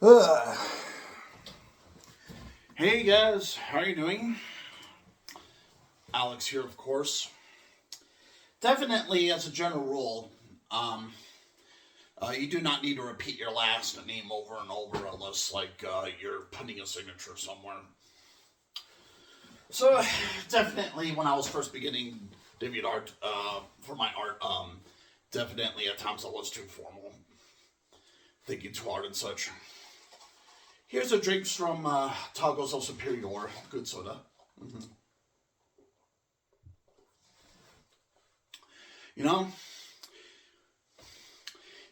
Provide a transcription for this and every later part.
Ugh. Hey guys, how are you doing? Alex here, of course. Definitely, as a general rule, um, you do not need to repeat your last name over and over unless, you're putting a signature somewhere. So, definitely, when I was first beginning DeviantArt for my art, definitely at times I was too formal, thinking too hard and such. Here's a drink from Tacos El Superior, good soda. Mm-hmm. You know,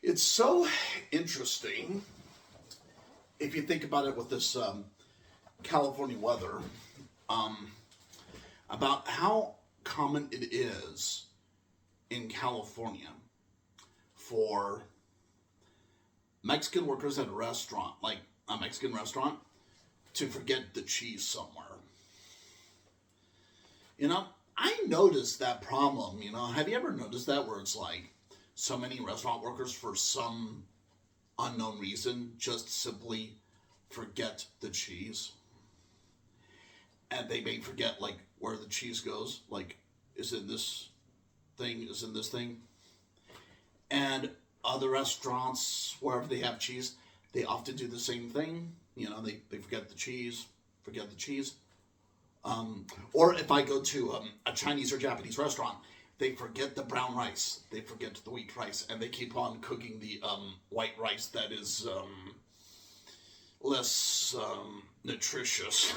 it's so interesting if you think about it with this California weather, um, about how common it is in California for Mexican workers at a restaurant, like a Mexican restaurant, to forget the cheese somewhere. You know, I noticed that problem. Have you ever noticed that where it's like so many restaurant workers, for some unknown reason, just simply forget the cheese? And they may forget, like, where the cheese goes. Like, is it this thing? Is it this thing? And other restaurants, wherever they have cheese, they often do the same thing. They forget the cheese, forget the cheese. Or if I go to a Chinese or Japanese restaurant, they forget the brown rice, they forget the wheat rice, and they keep on cooking the white rice that is less nutritious.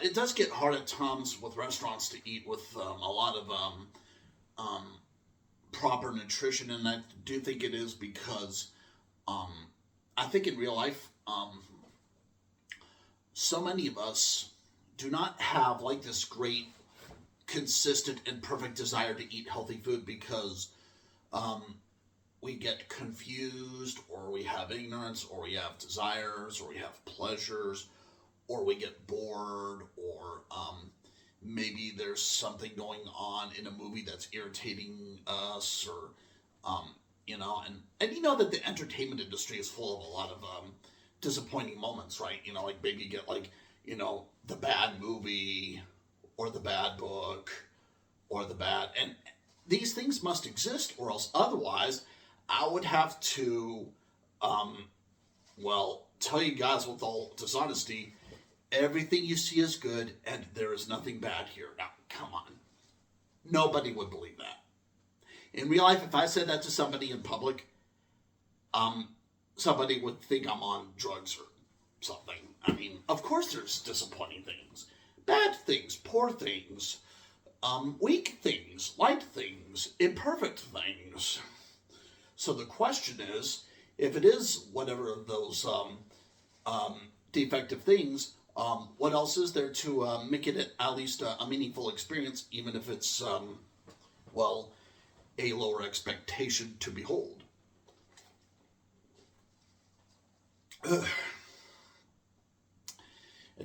It does get hard at times with restaurants to eat with a lot of um, proper nutrition, and I do think it is because um, I think in real life, so many of us do not have like this great, consistent, and perfect desire to eat healthy food because um, we get confused, or we have ignorance, or we have desires, or we have pleasures, or we get bored, or maybe there's something going on in a movie that's irritating us, or and you know that the entertainment industry is full of a lot of disappointing moments, right? Like maybe you get like the bad movie, or the bad book, or the bad, and these things must exist, or else otherwise I would have to um, tell you guys with all dishonesty, everything you see is good and there is nothing bad here. Now, come on. Nobody would believe that. In real life, if I said that to somebody in public, um, somebody would think I'm on drugs or something. I mean, of course there's disappointing things, bad things, poor things, weak things, light things, imperfect things. So the question is, if it is whatever of those defective things, what else is there to make it at least a meaningful experience, even if it's, a lower expectation to behold?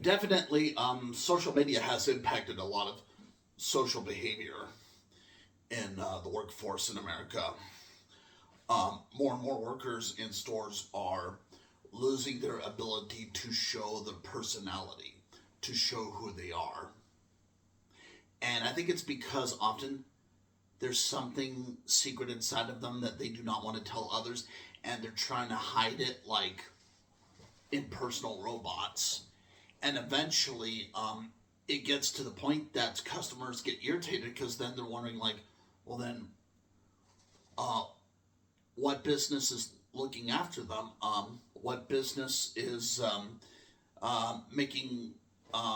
Definitely, social media has impacted a lot of social behavior in the workforce in America. More and more workers in stores are losing their ability to show their personality, to show who they are. And I think it's because often there's something secret inside of them that they do not want to tell others, and they're trying to hide it like impersonal robots. And eventually, it gets to the point that customers get irritated because then they're wondering, like, well, then, uh, what business is looking after them? What business is making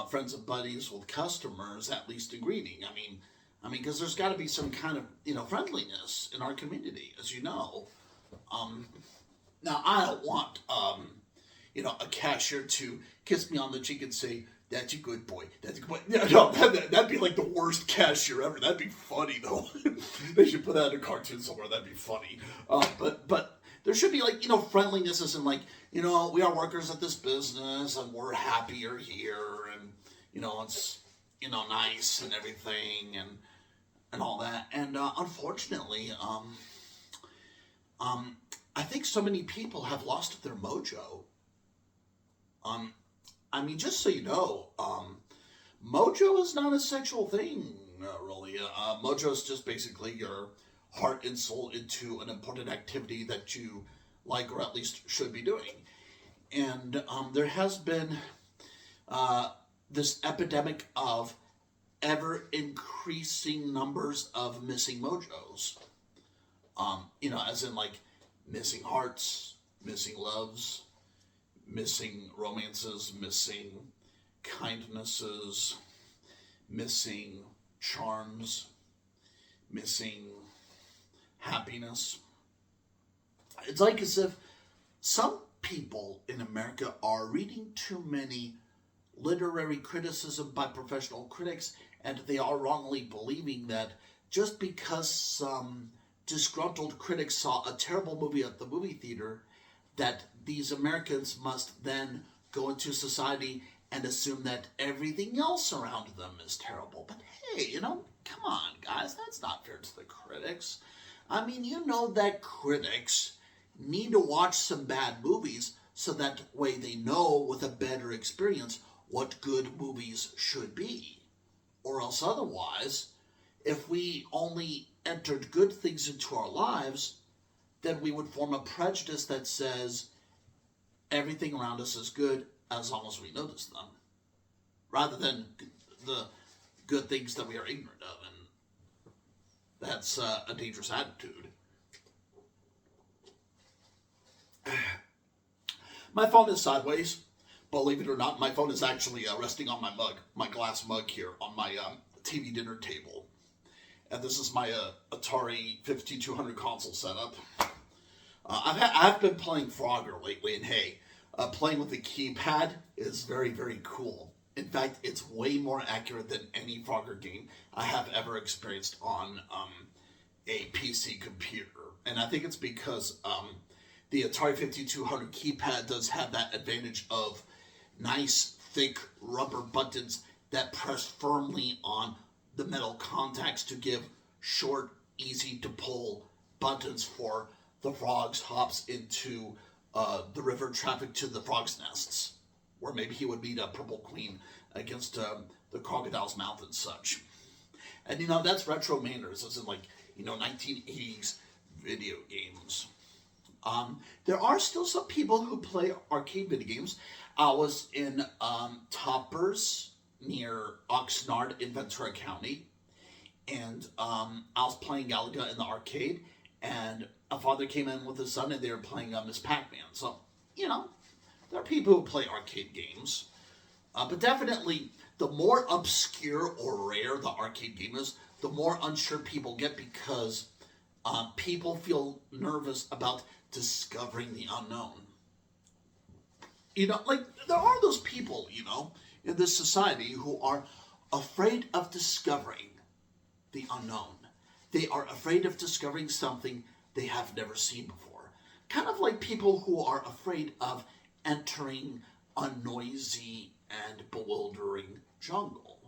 friends and buddies with customers, at least in greeting? Because there's got to be some kind of friendliness in our community, as you know. Now, I don't want a cashier to kiss me on the cheek and say, "That's a good boy. That's a good boy." No, that'd be like the worst cashier ever. That'd be funny though. They should put that in a cartoon somewhere. That'd be funny. But there should be friendliness, as in like we are workers at this business and we're happier here, and it's nice and everything, and all that. And unfortunately, I think so many people have lost their mojo Um, I mean, just so you know, mojo is not a sexual thing, really. Mojo is just basically your heart and soul into an important activity that you like or at least should be doing. And there has been uh, this epidemic of ever increasing numbers of missing mojos. As in like missing hearts, missing loves, missing romances, missing kindnesses, missing charms, missing happiness. It's like as if some people in America are reading too many literary criticism by professional critics, and they are wrongly believing that just because some disgruntled critics saw a terrible movie at the movie theater, that these Americans must then go into society and assume that everything else around them is terrible. But hey, come on, guys, that's not fair to the critics. I mean, that critics need to watch some bad movies so that way they know with a better experience what good movies should be. Or else otherwise, if we only entered good things into our lives, then we would form a prejudice that says everything around us is good as long as we notice them, rather than the good things that we are ignorant of. And that's a dangerous attitude. My phone is sideways. Believe it or not, my phone is actually resting on my glass mug here on my TV dinner table. And this is my Atari 5200 console setup. I've been playing Frogger lately, and hey, playing with the keypad is very, very cool. In fact, it's way more accurate than any Frogger game I have ever experienced on a PC computer. And I think it's because the Atari 5200 keypad does have that advantage of nice, thick rubber buttons that press firmly on the metal contacts to give short, easy to pull buttons for the frogs hops into the river traffic to the frog's nests, where maybe he would meet a purple queen against the crocodile's mouth and such. And that's retro manners, as in 1980s video games. There are still some people who play arcade video games. I was in Toppers near Oxnard in Ventura County, and I was playing Galaga in the arcade, and a father came in with his son, and they were playing Miss Pac-Man. So, there are people who play arcade games, but definitely the more obscure or rare the arcade game is, the more unsure people get because people feel nervous about discovering the unknown. There are those people, in this society who are afraid of discovering the unknown. They are afraid of discovering something they have never seen before. Kind of like people who are afraid of entering a noisy and bewildering jungle.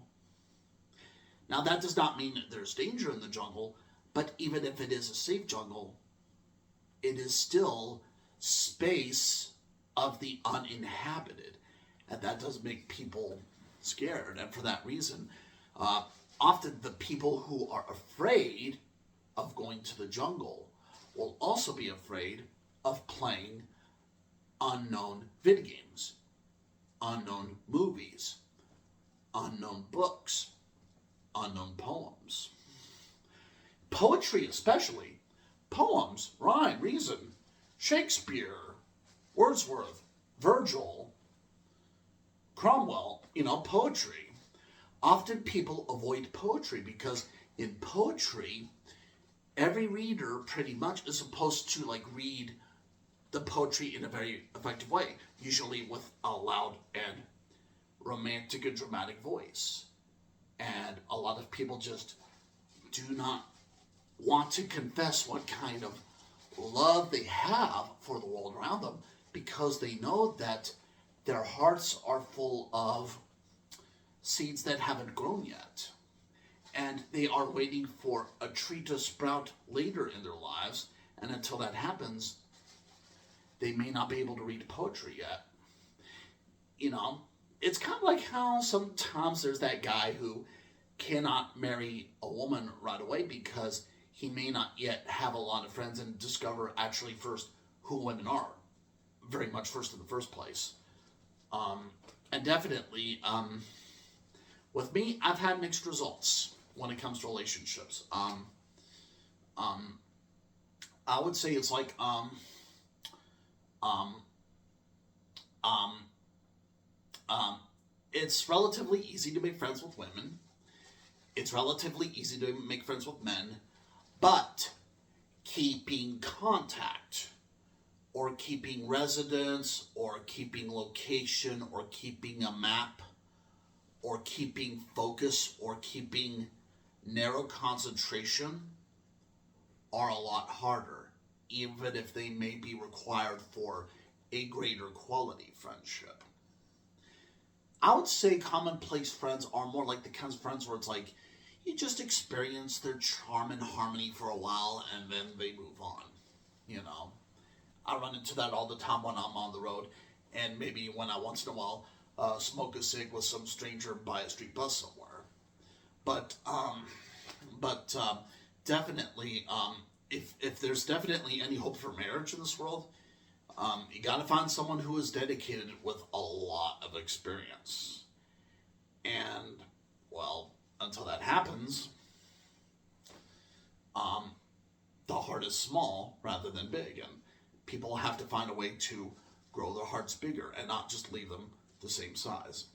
Now, that does not mean that there's danger in the jungle, but even if it is a safe jungle, it is still space of the uninhabited. And that does make people scared. And for that reason, often the people who are afraid of going to the jungle will also be afraid of playing unknown video games, unknown movies, unknown books, unknown poems. Poetry especially. Poems, rhyme, reason. Shakespeare, Wordsworth, Virgil, Cromwell, poetry. Often people avoid poetry because in poetry, every reader pretty much is supposed to read the poetry in a very effective way, usually with a loud and romantic and dramatic voice. And a lot of people just do not want to confess what kind of love they have for the world around them because they know that their hearts are full of seeds that haven't grown yet. And they are waiting for a tree to sprout later in their lives. And until that happens, they may not be able to read poetry yet. you know, it's kind of like how sometimes there's that guy who cannot marry a woman right away because he may not yet have a lot of friends and discover actually first who women are, very much first in the first place. Um, and definitely, with me, I've had mixed results when it comes to relationships. Um, I would say it's like um, um, um, it's relatively easy to make friends with women. It's relatively easy to make friends with men, but keeping contact or keeping residence or keeping location or keeping a map or keeping focus or keeping narrow concentration are a lot harder, even if they may be required for a greater quality friendship. I would say commonplace friends are more like the kinds of friends where it's like you just experience their charm and harmony for a while and then they move on. You know, I run into that all the time when I'm on the road, and maybe when I once in a while smoke a cig with some stranger by a street bus somewhere. But but definitely, if there's definitely any hope for marriage in this world, you got to find someone who is dedicated with a lot of experience. And well, until that happens, um, the heart is small rather than big, and people have to find a way to grow their hearts bigger and not just leave them the same size.